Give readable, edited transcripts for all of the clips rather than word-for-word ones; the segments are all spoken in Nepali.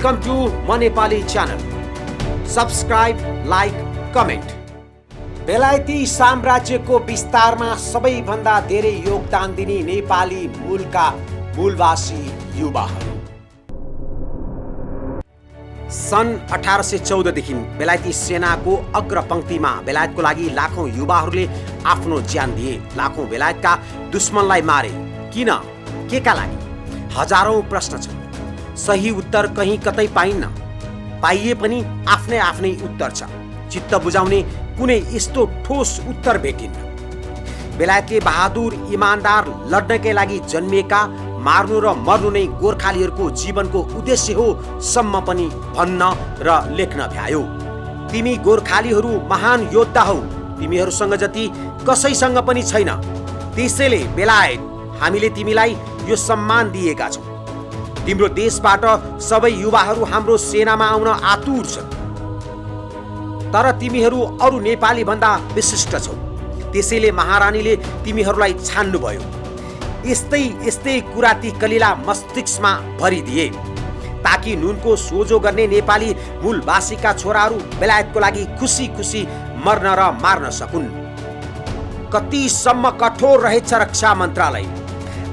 वेलकम टु म Nepali channel. Subscribe, like, comment. बेलायती साम्राज्यको विस्तारमा सबैभन्दा धेरै योगदान दिने नेपाली मूलका मूलवासी युवाहरू। सन् 1814 देखि बेलायती सेनाको अग्रपंक्तिमा बेलायतको लागि लाखौं युवाहरूले आफ्नो ज्यान दिए। लाखौं बेलायतका दुश्मनलाई मारे। किन? केका लागि? हजारौं प्रश्न छन्। सही उत्तर कहीँ कतै पाइन्न। पाइए पनि आफ्नै आफ्नै उत्तर छ। चित्त बुझाउने कुनै यस्तो ठोस उत्तर भेटिन्न। बेलायतले बहादुर इमानदार लड्नकै लागि जन्मिएका, मार्नु र मर्नु नै गोर्खालीहरूको जीवनको उद्देश्य हो सम्म पनि भन्न र लेख्न भ्यायो। तिमी गोर्खालीहरू महान योद्धा हौ। तिमीहरूसँग जति कसैसँग पनि छैन। त्यसैले बेलायत, हामीले तिमीलाई यो सम्मान दिएका छौँ। तिम्रो देशबाट सबै युवाहरू हाम्रो सेनामा आउन आतुर छन्। तर तिमीहरू अरू नेपाली भन्दा विशिष्ट छौ। त्यसैले महारानीले तिमीहरूलाई छान्नुभयो। यस्तै यस्तै कुरा ती कलिला मस्तिष्कमा भरिदिए ताकि नुनको सोझो गर्ने नेपाली मूलवासीका छोराहरू बेलायतको लागि खुसी खुसी मर्न र मार्न सकुन्। कतिसम्म कठोर रहेछ रक्षा मन्त्रालय।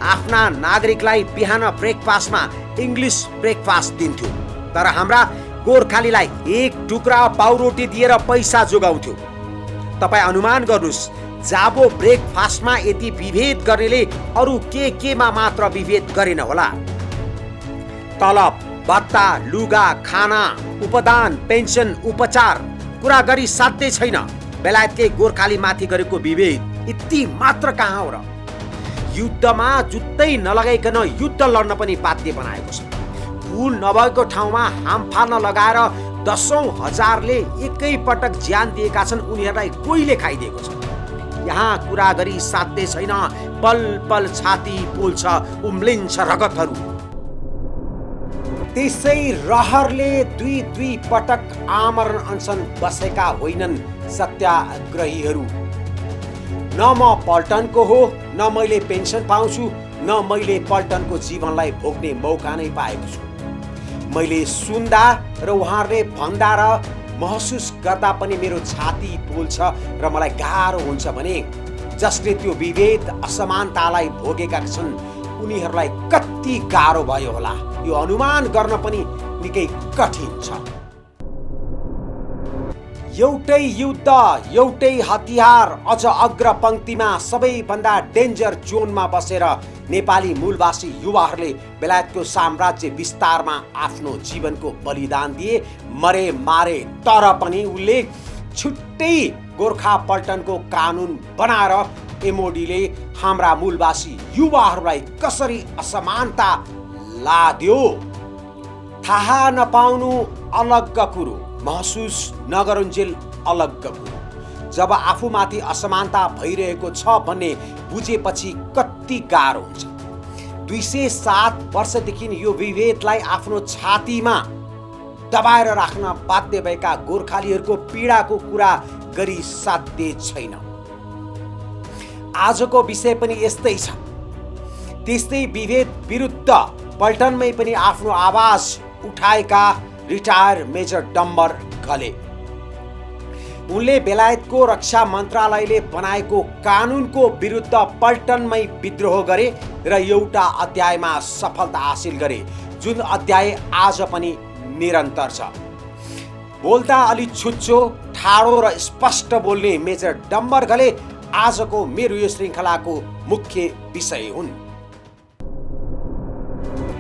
आफ्ना नागरिकलाई बिहान ब्रेकफास्टमा इङ्ग्लिस ब्रेकफास्ट दिन्थ्यो, तर हाम्रा गोर्खालीलाई एक टुक्रा पाउरोटी दिएर पैसा जोगाउँथ्यो। तपाईँ अनुमान गर्नुहोस्, जाबो ब्रेकफास्टमा यति विभेद गर्नेले अरू केमा मात्र विभेद गरेन होला। तलब, भत्ता, लुगा, खाना, उपदान, पेन्सन, उपचार कुरा गरी साध्यै छैन। बेलायतले गोर्खाली माथि गरेको विभेद यति मात्र कहाँ हो र? युद्धमा जुत्तै नलगाइकन युद्ध लड्न पनि बाध्य बनाएको छ। पुल नभएको ठाउँमा हाम फाल्न लगाएर दशौं हजारले एकै पटक ज्यान दिएका छन्। उनीहरूलाई कोहीले खाइदिएको छ। यहाँ कुरा गरी साध्य छैन। पल पल छाती पोल्छ, उम्लिन्छ रगतहरू। त्यसै रहरले दुई पटक आमरण अनसन बसेका होइनन् सत्याग्रहीहरू। न म पल्टनको हो, न मैले पेन्सन पाउँछु, न मैले पल्टनको जीवनलाई भोग्ने मौका नै पाएको छु। मैले सुन्दा र उहाँहरूले भन्दा र महसुस गर्दा पनि मेरो छाती पोल्छ र मलाई गाह्रो हुन्छ भने जसले त्यो विभेद असमानतालाई भोगेका छन् उनीहरूलाई कति गाह्रो भयो होला, यो अनुमान गर्न पनि निकै कठिन छ। एउटै युद्ध, एउटै हतियार, अझ अग्रपंक्तिमा सबैभन्दा डेन्जर जोनमा बसेर नेपाली मूलवासी युवाहरूले बेलायतको साम्राज्य विस्तारमा आफ्नो जीवनको बलिदान दिए, मरे मारे। तर पनि उनले छुट्टै गोर्खा पल्टनको कानुन बनाएर एमओडीले हाम्रा मूलवासी युवाहरूलाई कसरी असमानता लाद्यो थाहा नपाउनु अलग कुरो, महसुस नगरुन्जेल अलग कुरो। जब आफूमाथि असमानता भइरहेको छ भन्ने बुझेपछि कति गाह्रो हुन्छ। 207 वर्षदेखि यो विभेदलाई आफ्नो छातीमा दबाएर राख्न बाध्य भएका गोर्खालीहरूको पीडाको कुरा गरी साध्य छैन। आजको विषय पनि यस्तै छ। त्यस्तै विभेद विरुद्ध पल्टनमै पनि आफ्नो आवाज उठाएका रिटायर मेजर डम्बर घले। उनले बेलायतको रक्षा मन्त्रालयले बनाएको कानुनको विरुद्ध पल्टनमै विद्रोह गरे र एउटा अध्यायमा सफलता हासिल गरे, जुन अध्याय आज पनि निरन्तर छ। बोल्दा अलि छुच्चो, ठाडो र स्पष्ट बोल्ने मेजर डम्बर घले आजको मेरो यो श्रृङ्खलाको मुख्य विषय हुन्।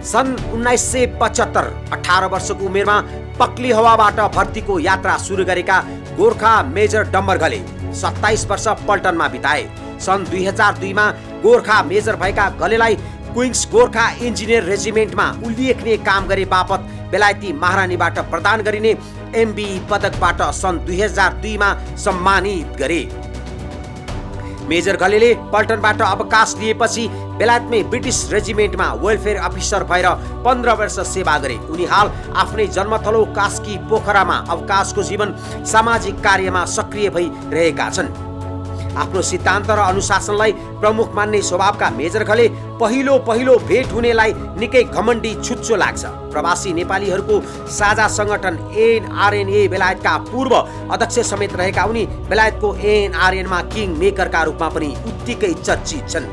सन् 1975 18 वर्षको उमेरमा पक्ली हवाबाट भर्तीको यात्रा सुरु गरेका गोर्खा मेजर डम्बर घले 27 वर्ष पल्टनमा बिताए। सन् 2002 मा गोर्खा मेजर भएका घलेलाई क्विन्स गोर्खा इन्जिनियर रेजिमेन्टमा उल्लेखनीय काम गरे बापत बेलायती महारानीबाट प्रदान गरिने एमबी पदकबाट सन् 2002 मा सम्मानित गरे। मेजर घलेले पल्टनबाट अवकाश लिएपछि बेलायतमै ब्रिटिस रेजिमेन्टमा वेलफेयर अफिसर भएर 15 वर्ष सेवा गरे। उनी हाल आफ्नै जन्मथलो कास्की पोखरामा अवकाशको जीवन सामाजिक कार्यमा सक्रिय भइरहेका छन्। आफ्नो सिद्धान्त र अनुशासनलाई प्रमुख मान्ने स्वभावका मेजर घले पहिलो भेट हुनेलाई निकै घमण्डी छुच्चो लाग्छ। प्रवासी नेपालीहरूको साझा संगठन एएनआरएनए बेलायतका पूर्व अध्यक्ष समेत रहेका उनी बेलायतको एएनआरएनमा किङ मेकरका रूपमा पनि उत्तिकै चर्चित छन्।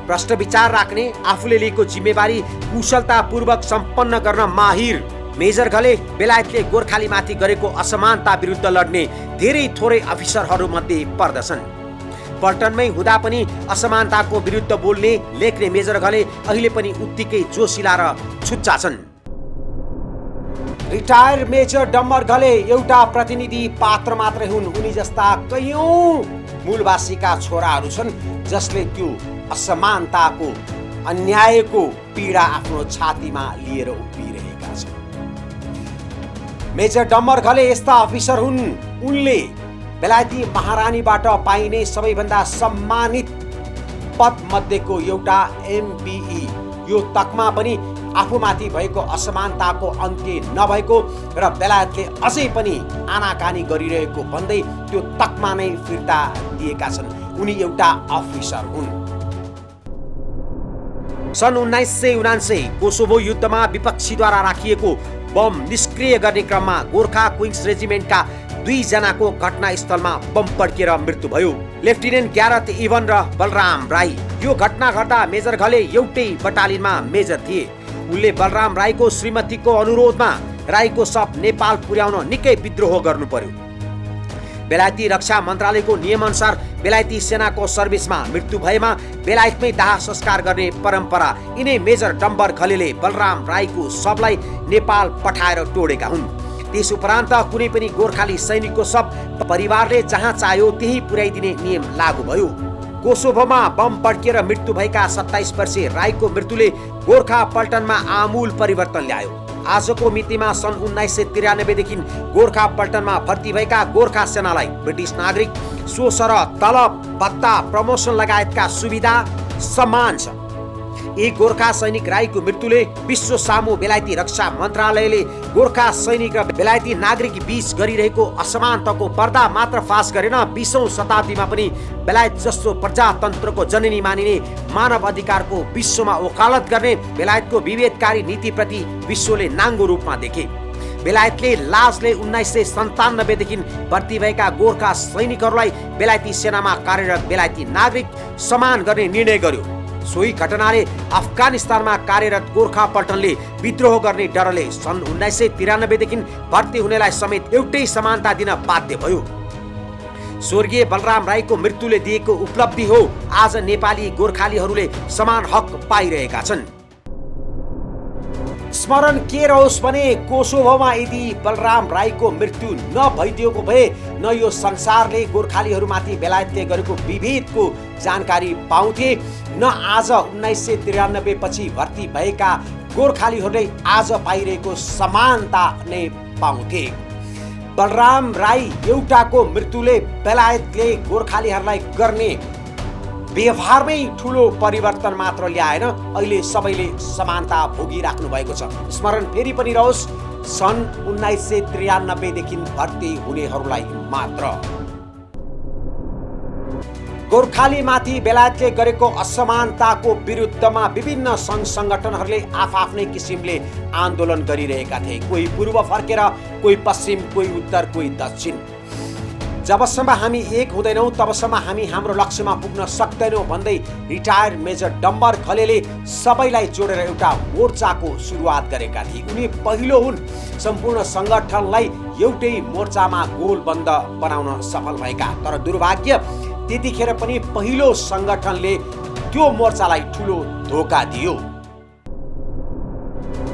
प्रश्न विचार राख्ने, आफूले लिएको जिम्मेवारी कुशलतापूर्वक सम्पन्न गर्न माहिर मेजर घले बेलायतले गोर्खालीमाथि गरेको असमानता विरुद्ध लड्ने धेरै थोरै अफिसरहरू मध्ये पर्दछन्। पल्टनमै हुँदा पनि असमानताको विरुद्ध बोल्ने लेख्ने मेजर घले अहिले पनि उत्तिकै जोसिला र छुच्चा छन्। रिटायर मेजर डम्बर घले एउटा प्रतिनिधि पात्र मात्रै हुन्। उनी जस्ता कयौं मूलवासीका छोराहरू छन् जसले त्यो असमानताको, अन्यायको पीडा आफ्नो छातीमा लिएर उभिरहेका छन्। मेजर डम्बर घले यस्ता अफिसर हुन्, उनले बेलायती महारानीबाट पाइने सबैभन्दा सम्मानित पद मध्येको एउटा एमपीई, यो तकमा पनि आफूमाथि भएको असमानताको अन्त्य नभएको र बेलायतले अझै पनि आनाकानी गरिरहेको भन्दै त्यो तकमा नै फिर्ता दिएका छन्। उनी एउटा अफिसर हुन्। सन् 1979 कोसोभो युद्धमा विपक्षीद्वारा राखिएको बम निष्क्रिय गर्ने क्रममा गोर्खा क्विन्स रेजिमेन्टका 2 जनाको घटनास्थलमा बम पड्किएर मृत्यु भयो। लेफ्टिनेन्ट ग्यारथ इभन र बलराम राई। यो घटना घट्दा मेजर घले एउटै बटालियनमा मेजर थिए। उनले बलराम राईको श्रीमतीको अनुरोधमा राईको शव नेपाल पुर्याउन निकै विद्रोह गर्नु पर्यो। बेलायती रक्षा मन्त्रालयको नियमअनुसार बेलायती सेनाको सर्भिसमा मृत्यु भएमा बेलायतमै दाह संस्कार गर्ने परम्परा यिनै मेजर डम्बर घलेले बलराम राईको शवलाई नेपाल पठाएर टोडेका हुन्। त्यस उपरान्त कुनै पनि गोर्खाली सैनिकको शव परिवारले जहाँ चाह्यो त्यही पुर्याइदिने नियम लागू भयो। कोसोभोमा बम पड्किएर मृत्यु भएका 27 वर्षीय राईको मृत्युले गोर्खा पल्टनमा आमूल परिवर्तन ल्यायो। आजको मितिमा सन् 1993 देखि गोर्खा पल्टनमा भर्ती भएका गोर्खा सेनालाई ब्रिटिस नागरिक सोसर, तलब, भत्ता, प्रमोसन लगायतका सुविधा समान छ। यी गोर्खा सैनिक राईको मृत्युले विश्व सामु बेलायती रक्षा मन्त्रालयले गोर्खा सैनिक र बेलायती नागरिक बीच गरिरहेको असमानताको पर्दा मात्र फास गरेन, 20औं शताब्दीमा पनि बेलायत जस्तो प्रजातन्त्रको जननी मानिने मानव अधिकारको विश्वमा वकालत गर्ने बेलायतको विभेदकारी नीतिप्रति विश्वले नाङ्गो रूपमा देखे। बेलायतले लाजले 1997 देखि भर्ती भएका गोर्खा सैनिकहरूलाई बेलायती सेनामा कार्यरत बेलायती नागरिक समान गर्ने निर्णय गर्यो। सोही घटनाले अफगानिस्तानमा कार्यरत गोर्खा पल्टनले विद्रोह गर्ने डरले सन् 1993 देखि भर्ती हुनेलाई समेत एउटै समानता दिन बाध्य भयो। स्वर्गीय बलराम राईको मृत्युले दिएको उपलब्धि हो आज नेपाली गोर्खालीहरूले समान हक पाइरहेका छन्। स्मरण के रहोस् भने कोसोभोमा यदि बलराम राईको मृत्यु नभइदिएको भए न यो संसारले गोर्खालीहरूमाथि बेलायतले गरेको विभेदको जानकारी पाउँथे, न आज 1993 पछि भर्ती भएका गोर्खालीहरूले आज पाइरहेको समानता नै पाउँथे। बलराम राई एउटाको मृत्युले बेलायतले गोर्खालीहरूलाई गर्ने व्यवहारमै ठुलो परिवर्तन मात्र ल्याएन, अहिले सबैले समानता भोगिराख्नु भएको छ। स्मरण फेरि पनि रहोस्, सन् 1993 देखि भर्ती हुनेहरूलाई मात्र। गोर्खालीमाथि बेलायतले गरेको असमानताको विरुद्धमा विभिन्न सङ्घ सङ्गठनहरूले आफ्नै किसिमले आन्दोलन गरिरहेका थिए। कोही पूर्व फर्केर, कोही पश्चिम, कोही उत्तर, कोही दक्षिण। जबसम्म हामी एक हुँदैनौँ तबसम्म हामी हाम्रो लक्ष्यमा पुग्न सक्दैनौँ भन्दै रिटायर मेजर डम्बर घलेले सबैलाई जोडेर एउटा मोर्चाको सुरुवात गरेका थिए। उनी पहिलो हुन् सम्पूर्ण सङ्गठनलाई एउटै मोर्चामा गोलबन्द बनाउन सफल भएका। तर दुर्भाग्य त्यतिखेर पनि पहिलो सङ्गठनले त्यो मोर्चालाई ठुलो धोका दियो।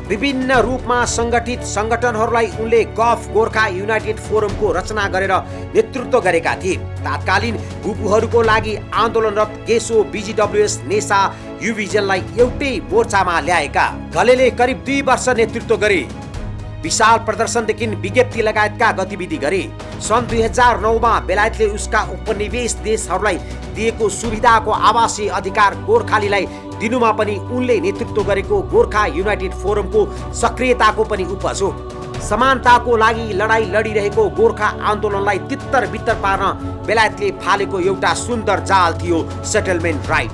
विभिन्न रूपमा सङ्गठित सङ्गठनहरूलाई उनले गफ गोर्खा युनाइटेड फोरमको रचना गरेर नेतृत्व गरेका थिए। तात्कालीन भूपुहरूको लागि आन्दोलनरत गेसो, बीजीडब्ल्यूएस, नेसा, युभिजनलाई एउटै मोर्चामा ल्याएका घलेले करिब 2 वर्ष नेतृत्व गरे। विशाल प्रदर्शनदेखि विज्ञप्ति लगायतका गतिविधि गरे। सन् 2009 मा बेलायतले उसका उपनिवेश देशहरूलाई दिएको सुविधाको आवासीय अधिकार गोर्खालीलाई दिनुमा पनि उनले नेतृत्व गरेको गोर्खा युनाइटेड फोरमको सक्रियताको पनि उपज हो। समानताको लागि लडाई लडिरहेको गोर्खा आन्दोलनलाई तित्तर बित्तर पार्न बेलायतले फालेको एउटा सुन्दर जाल थियो सेटलमेन्ट राइट।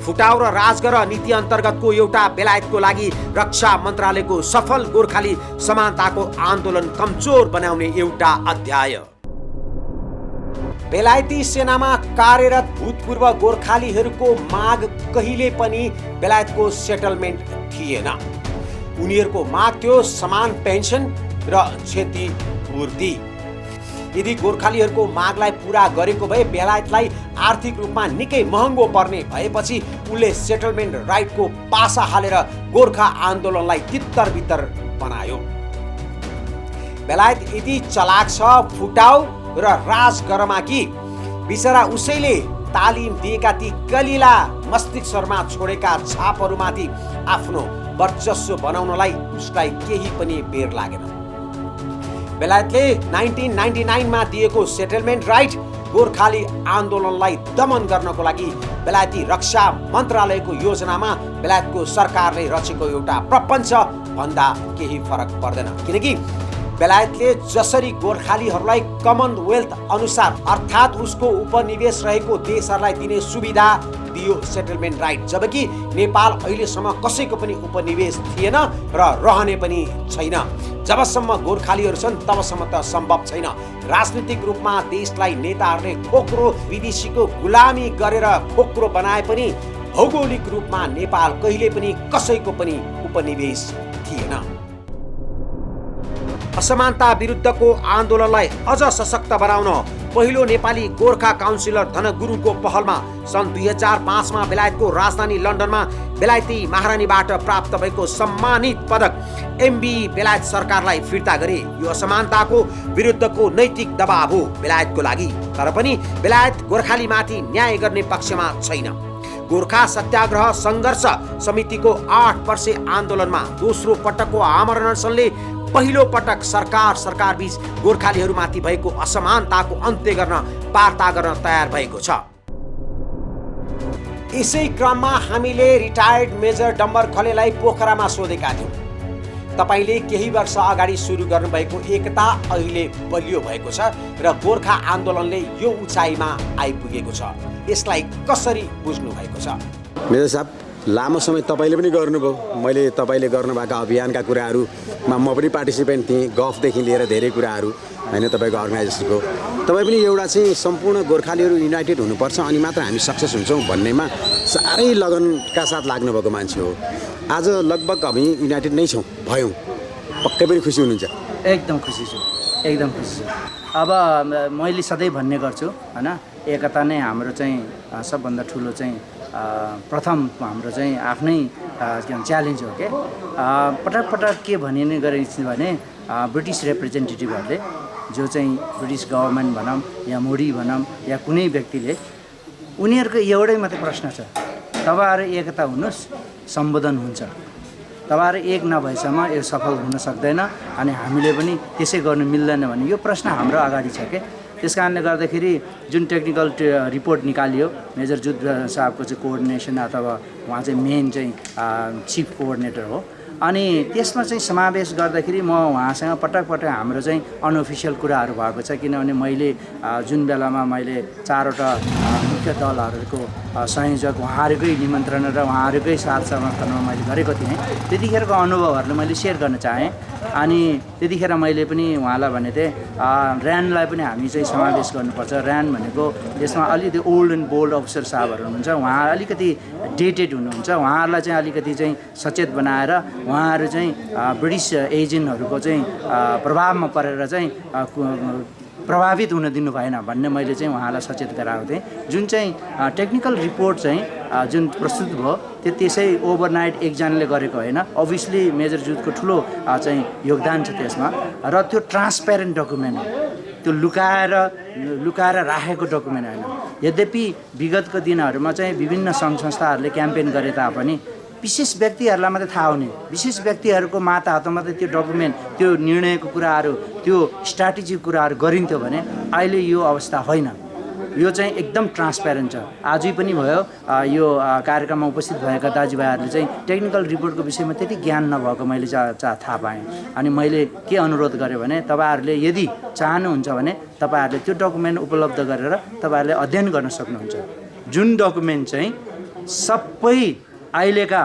फुटाउ र राजगर नीति अन्तर्गतको एउटा बेलायतको लागि रक्षा मन्त्रालयको सफल गोर्खाली समानताको आन्दोलन कमजोर बनाउने एउटा अध्याय। बेलायती सेनामा कार्यरत भूतपूर्व गोर्खालीहरूको माग कहिले पनि बेलायतको सेटलमेन्ट थिएन। उनीहरूको माग थियो समान पेन्सन र क्षतिपूर्ति। यदि गोर्खालीहरूको मागलाई पूरा गरेको भए बेलायतलाई आर्थिक रूपमा निकै महँगो पर्ने भएपछि उनले सेटलमेन्ट राइटको पासा हालेर गोर्खा आन्दोलनलाई तित्तर बित्तर बनायो। बेलायत यति चलाक छ फुटाउ र राजगरमा कि बिचरा उसैले तालिम दिएका ती कलिला मस्तिष्कमा छोडेका छापहरूमाथि आफ्नो वर्चस्व बनाउनलाई उसलाई केही पनि बेर लागेन। बेलायतले 1999 मा दिएको सेटलमेन्ट राइट गोर्खाली आन्दोलनलाई दमन गर्नको लागि बेलायती रक्षा मन्त्रालयको योजनामा बेलायतको सरकारले रचेको एउटा प्रपञ्च भन्दा केही फरक पर्दैन। किनकि बेलायतले जसरी गोर्खालीहरूलाई कमनवेल्थ अनुसार अर्थात् उसको उपनिवेश रहेको देशहरूलाई दिने सुविधा दियो सेटलमेन्ट राइट, जबकि नेपाल अहिलेसम्म कसैको पनि उपनिवेश थिएन र रहने पनि छैन। जबसम्म गोर्खालीहरू छन् तबसम्म त सम्भव छैन। राजनीतिक रूपमा देशलाई नेताहरूले खोक्रो विदेशीको गुलामी गरेर खोक्रो बनाए पनि भौगोलिक रूपमा नेपाल कहिले पनि कसैको पनि उपनिवेश थिएन। असमानता विरुद्धको आन्दोलनलाई अझ सशक्त बनाउन पहिलो नेपाली गोर्खा काउन्सिलर धनगुरुङको पहलमा सन् 2005 मा बेलायतको राजधानी लन्डनमा बेलायती महारानीबाट प्राप्त भएको सम्मानित पदक एमबी बेलायत सरकारलाई फिर्ता गरे। यो असमानताको विरुद्धको नैतिक दबाव हो बेलायतको लागि, तर पनि बेलायत गोर्खालीमाथि न्याय गर्ने पक्षमा छैन। गोर्खा सत्याग्रह सङ्घर्ष समितिको 8 वर्षे आन्दोलनमा दोस्रो पटकको आमरण अनसनले पहिलो पटक सरकार बीच गोर्खालीहरूमाथि भएको असमानताको अन्त्य गर्न वार्ता गर्न तयार भएको छ। यसै क्रममा हामीले रिटायर्ड मेजर डम्बर खलेलाई पोखरामा सोधेका थियौँ, तपाईले केही वर्ष अगाडि सुरु गर्नुभएको एकता अहिले बलियो भएको छ र गोर्खा आन्दोलनले यो उचाइमा आइपुगेको छ, यसलाई कसरी बुझ्नु भएको छ? मेजर साहब, लामो समय तपाईँले पनि गर्नुभयो, मैले तपाईँले गर्नुभएका अभियानका कुराहरूमा म पनि पार्टिसिपेन्ट थिएँ, गफदेखि लिएर धेरै कुराहरू होइन तपाईँको अर्गनाइजेसनको। तपाईँ पनि एउटा चाहिँ सम्पूर्ण गोर्खालीहरू युनाइटेड हुनुपर्छ अनि मात्र हामी सक्सेस हुन्छौँ भन्नेमा साह्रै लगनका साथ लाग्नुभएको मान्छे हो। आज लगभग हामी युनाइटेड नै छौँ, भयौँ, पक्कै पनि खुसी हुनुहुन्छ? एकदम खुसी छु, एकदम खुसी छु। अब मैले सधैँ भन्ने गर्छु होइन, एकता नै हाम्रो चाहिँ सबभन्दा ठुलो चाहिँ प्रथम हाम्रो चाहिँ आफ्नै च्यालेन्ज हो क्या। पटक पटक के भनिने गरेको छ भने ब्रिटिस रिप्रेजेन्टेटिभहरूले जो चाहिँ ब्रिटिस गभर्मेन्ट भनौँ या मोडी भनौँ या कुनै व्यक्तिले उनीहरूको एउटै मात्रै प्रश्न छ, तपाईँहरू एकता हुनुहोस् सम्बोधन हुन्छ, तपाईँहरू एक नभएसम्म यो सफल हुन सक्दैन अनि हामीले पनि त्यसै गर्नु मिल्दैन भन्ने यो प्रश्न हाम्रो अगाडि छ क्या। त्यस कारणले गर्दाखेरि जुन टेक्निकल रिपोर्ट निकालियो मेजर जुद्ध साहबको चाहिँ कोअर्डिनेसन अथवा उहाँ चाहिँ मेन चाहिँ चिफ कोअर्डिनेटर हो, अनि त्यसमा चाहिँ समावेश गर्दाखेरि म उहाँसँग पटक पटक हाम्रो चाहिँ अनअफिसियल कुराहरू भएको छ। किनभने मैले जुन बेलामा मैले 4वटा मुख्य दलहरूको संयोजक उहाँहरूकै निमन्त्रण र उहाँहरूकै साथ समर्थनमा मैले गरेको थिएँ, त्यतिखेरको अनुभवहरूले मैले सेयर गर्न चाहेँ। अनि त्यतिखेर मैले पनि उहाँलाई भनेको थिएँ ऱ्यानलाई पनि हामी चाहिँ समावेश गर्नुपर्छ। ऱ्यान भनेको यसमा अलिकति ओल्ड एन्ड बोल्ड अफिसर साहबहरू हुनुहुन्छ, उहाँ अलिकति डेटेड हुनुहुन्छ, उहाँहरूलाई चाहिँ अलिकति चाहिँ सचेत बनाएर उहाँहरू चाहिँ ब्रिटिस एजेन्टहरूको चाहिँ प्रभावमा परेर चाहिँ प्रभावित हुन दिनु भएन भन्ने मैले चाहिँ उहाँलाई सचेत गराएको थिएँ। जुन चाहिँ टेक्निकल रिपोर्ट चाहिँ जुन प्रस्तुत भयो त्यो त्यसै ओभरनाइट एकजनाले गरेको होइन, अभियसली मेजर जुथको ठुलो चाहिँ योगदान छ त्यसमा, र त्यो ट्रान्सपेरेन्ट डकुमेन्ट हो, त्यो लुकाएर राखेको डकुमेन्ट होइन। यद्यपि विगतको दिनहरूमा चाहिँ विभिन्न सङ्घ संस्थाहरूले क्याम्पेन गरे तापनि विशेष व्यक्तिहरूलाई मात्रै थाहा हुने, विशेष व्यक्तिहरूको हातमा मात्रै त्यो डकुमेन्ट त्यो निर्णयको कुराहरू त्यो स्ट्राटेजीको कुराहरू गरिन्थ्यो भने अहिले यो अवस्था होइन। यो चाहिँ एकदम ट्रान्सप्यारेन्ट छ। आजै पनि भयो यो कार्यक्रममा उपस्थित भएका दाजुभाइहरूले चाहिँ टेक्निकल रिपोर्टको विषयमा त्यति ज्ञान नभएको मैले थाहा पाएँ। अनि मैले के अनुरोध गरेँ भने तपाईँहरूले यदि चाहनुहुन्छ भने तपाईँहरूले त्यो डकुमेन्ट उपलब्ध गरेर तपाईँहरूले अध्ययन गर्न सक्नुहुन्छ। जुन डकुमेन्ट चाहिँ सबै अहिलेका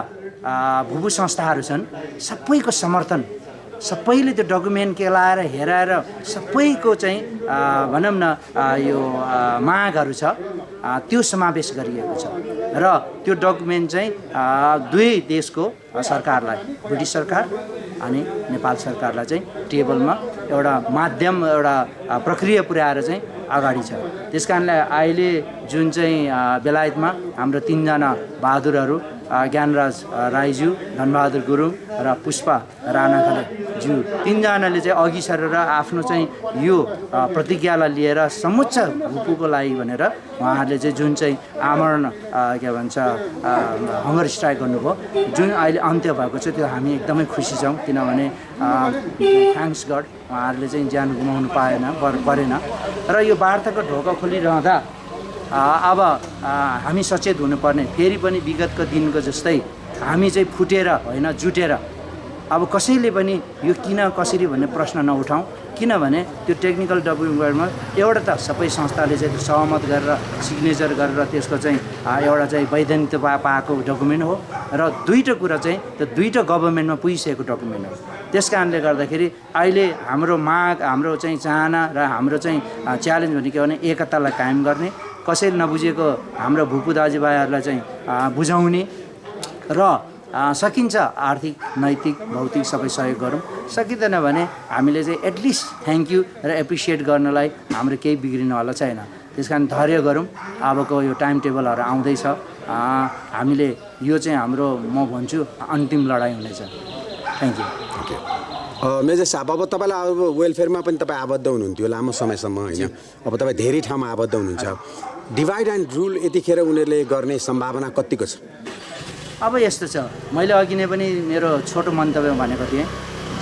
भूभू संस्थाहरू छन् सबैको समर्थन, सबैले त्यो डकुमेन्ट केलाएर हेराएर सबैको चाहिँ भनौँ न यो मागहरू छ त्यो समावेश गरिएको छ। र त्यो डकुमेन्ट चाहिँ दुई देशको सरकारलाई, ब्रिटिस सरकार अनि नेपाल सरकारलाई चाहिँ टेबलमा एउटा माध्यम एउटा प्रक्रिया पुर्याएर चाहिँ अगाडि छ। त्यस कारणले अहिले जुन चाहिँ बेलायतमा हाम्रो 3 जना बहादुरहरू ज्ञानराज राईज्यू, धनबहादुर गुरुङ र पुष्पा राणाखाले ज्यू 3 जनाले चाहिँ अघि सरेर आफ्नो चाहिँ यो प्रतिज्ञालाई लिएर समुच्च भूपूको लागि भनेर उहाँहरूले चाहिँ जुन चाहिँ आमरण के भन्छ हङ्गर स्ट्राइक गर्नुभयो, जुन अहिले अन्त्य भएको छ त्यो हामी एकदमै खुसी छौँ। किनभने थ्याङ्क्स गड उहाँहरूले चाहिँ ज्यान गुमाउनु परेन। र यो वार्ताको ढोका खोलिरहँदा अब हामी सचेत हुनुपर्ने, फेरि पनि विगतको दिनको जस्तै हामी चाहिँ फुटेर होइन जुटेर अब कसैले पनि यो किन कसरी भन्ने प्रश्न नउठाउँ। किनभने त्यो टेक्निकल डकुमेन्टमा एउटा त सबै संस्थाले चाहिँ सहमत गरेर सिग्नेचर गरेर त्यसको चाहिँ एउटा चाहिँ वैधानिकता पाएको डकुमेन्ट हो र दुईवटा कुरा चाहिँ त्यो दुईवटा गभर्मेन्टमा पुगिसकेको डकुमेन्ट हो। त्यस कारणले गर्दाखेरि अहिले हाम्रो माग, हाम्रो चाहिँ चाहना र हाम्रो चाहिँ च्यालेन्ज भनेको भने एकतालाई कायम गर्ने, कसैले नबुझेको हाम्रो भूपू दाजुभाइहरूलाई चाहिँ बुझाउने र सकिन्छ आर्थिक, नैतिक, भौतिक सबै सहयोग गरौँ। सकिँदैन भने हामीले चाहिँ एटलिस्ट थ्याङ्क यू र एप्रिसिएट गर्नलाई हाम्रो केही बिग्रिनवाला छैन। त्यस कारण धैर्य गरौँ। अबको यो टाइम टेबलहरू आउँदैछ, हामीले यो चाहिँ हाम्रो म भन्छु अन्तिम लडाइँ हुनेछ। Thank you. मेजर साहब, अब तपाईँलाई अब वेलफेयरमा पनि तपाईँ आबद्ध हुनुहुन्थ्यो लामो समयसम्म होइन, अब तपाईँ धेरै ठाउँमा आबद्ध हुनुहुन्छ। डिभाइड एन्ड रुल यतिखेर उनीहरूले गर्ने सम्भावना कतिको छ? अब यस्तो छ, मैले अघि नै पनि मेरो छोटो मन्तव्य भनेको थिएँ,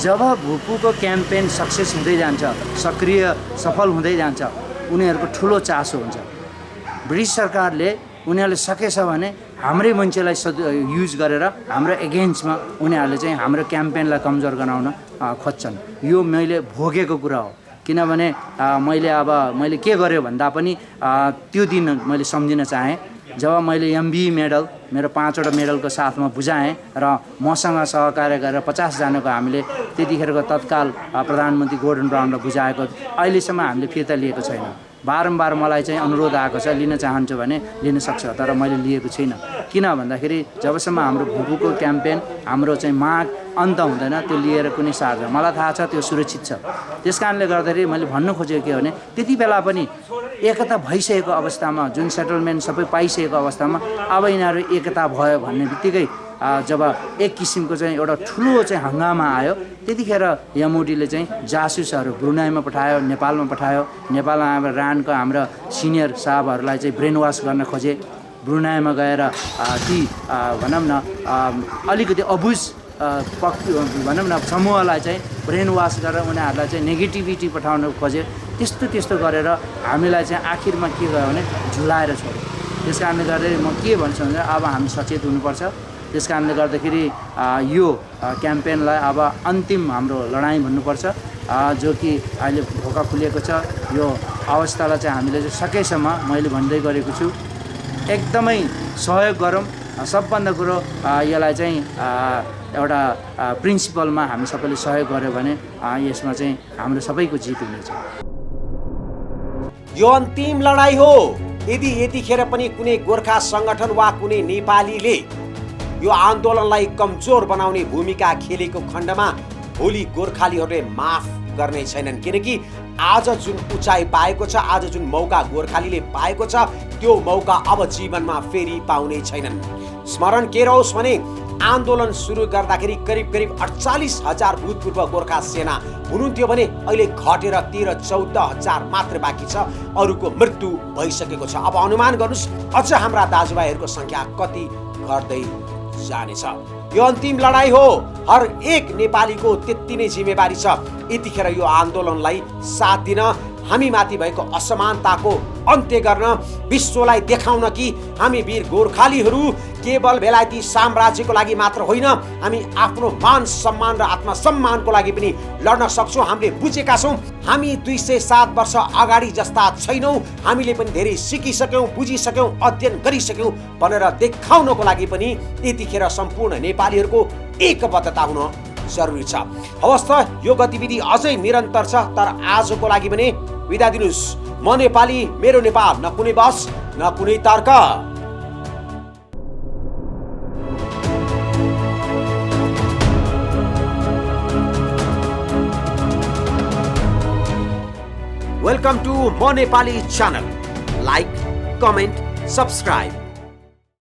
जब भूपूको क्याम्पेन सक्सेस हुँदै जान्छ, सक्रिय सफल हुँदै जान्छ, उनीहरूको ठुलो चासो हुन्छ। ब्रिटिस सरकारले उनीहरूले सकेछ भने हाम्रै मान्छेलाई युज गरेर हाम्रो एगेन्स्टमा उनीहरूले चाहिँ हाम्रो क्याम्पेनलाई कमजोर गराउन खोज्छन्। यो मैले भोगेको कुरा हो। किनभने मैले के गरेँ भन्दा पनि त्यो दिन मैले सम्झिन चाहेँ जब मैले MBE मेडल मेरो 5वटा मेडलको साथमा बुझाएँ र मसँग सहकार्य गरेर 50 जनाको हामीले त्यतिखेरको तत्काल प्रधानमन्त्री गोर्डन ब्राउनलाई बुझाएको अहिलेसम्म हामीले फिर्ता लिएको छैन। बारम्बार मलाई चाहिँ अनुरोध आएको छ, लिन चाहन्छु भने लिन सक्छ, तर मैले लिएको छैन। किन भन्दाखेरि जबसम्म हाम्रो भूपूको क्याम्पेन, हाम्रो चाहिँ माग अन्त हुँदैन त्यो लिएर कुनै सार्छ। मलाई थाहा छ त्यो सुरक्षित छ। त्यस कारणले गर्दाखेरि मैले भन्नु खोजेको के भने त्यति बेला पनि एकता भइसकेको अवस्थामा, जुन सेटलमेन्ट सबै पाइसकेको अवस्थामा अब यिनीहरू एकता भयो भन्ने बित्तिकै जब एक किसिमको चाहिँ एउटा ठुलो चाहिँ हङ्गामा आयो, त्यतिखेर MODले चाहिँ जासुसहरू ब्रुनाईमा पठायो, नेपालमा पठायो। नेपालमा हाम्रो रानको हाम्रो सिनियर साहबहरूलाई चाहिँ ब्रेन वास गर्न खोजे। ब्रुनाईमा गएर ती भनौँ न अलिकति अबुझ भनौँ न समूहलाई चाहिँ ब्रेन वास गरेर उनीहरूलाई चाहिँ नेगेटिभिटी पठाउन खोजे। त्यस्तो गरेर हामीलाई चाहिँ आखिरमा के भयो भने झुलाएर छोड्यो। त्यस कारणले गर्दाखेरि म के भन्छु भने अब हामी सचेत हुनुपर्छ। त्यस कारणले गर्दाखेरि यो क्याम्पेनलाई अब अन्तिम हाम्रो लडाइँ भन्नुपर्छ, जो कि अहिले ढोका खुलिएको छ। यो अवस्थालाई चाहिँ हामीले चाहिँ सकेसम्म मैले भन्दै गरेको छु एकदमै सहयोग गरौँ। सबभन्दा कुरो यसलाई चाहिँ एउटा प्रिन्सिपलमा हामी सबैले सहयोग गऱ्यो भने यसमा चाहिँ हाम्रो सबैको जित हुनेछ। यो अन्तिम लडाइँ हो। यदि यतिखेर पनि कुनै गोर्खा सङ्गठन वा कुनै नेपालीले यो आन्दोलनलाई कमजोर बनाउने भूमिका खेलेको खण्डमा भोलि गोर्खालीहरूले माफ गर्ने छैनन्। किनकि आज जुन उचाइ पाएको छ, आज जुन मौका गोर्खालीले पाएको छ, त्यो मौका अब जीवनमा फेरि पाउने छैनन्। स्मरण के रहोस् भने आन्दोलन सुरु गर्दाखेरि करिब 48,000 भूतपूर्व गोर्खा सेना हुनुहुन्थ्यो भने अहिले घटेर 13-14,000 मात्र बाँकी छ। अरूको मृत्यु भइसकेको छ। अब अनुमान गर्नुहोस् अझ हाम्रा दाजुभाइहरूको सङ्ख्या कति घट्दै जानेछ। यो अन्तिम लडाइँ हो। हर एक नेपालीको त्यति नै जिम्मेवारी छ यतिखेर यो आन्दोलनलाई साथ दिन हामीमाथि भएको असमानताको अन्त्य गर्न विश्वलाई देखाउन कि हामी वीर गोर्खालीहरू केवल बेलायती साम्राज्यको लागि मात्र होइन, हामी आफ्नो मान सम्मान र आत्मसम्मानको लागि पनि लड्न सक्छौँ। हामीले बुझेका छौँ हामी 207 वर्ष अगाडि जस्ता छैनौँ, हामीले पनि धेरै सिकिसक्यौँ, बुझिसक्यौँ, अध्ययन गरिसक्यौँ भनेर देखाउनको लागि पनि यतिखेर सम्पूर्ण नेपालीहरूको एकबद्धता हुन जरुरी छ। हवस् त, यो गतिविधि अझै निरन्तर छ, तर आजको लागि भने बिदा दिनुहोस्। म नेपाली, मेरो नेपाल, न कुनै बस न कुनै तर्क। वेलकम टु म Nepali channel. Like, comment, subscribe.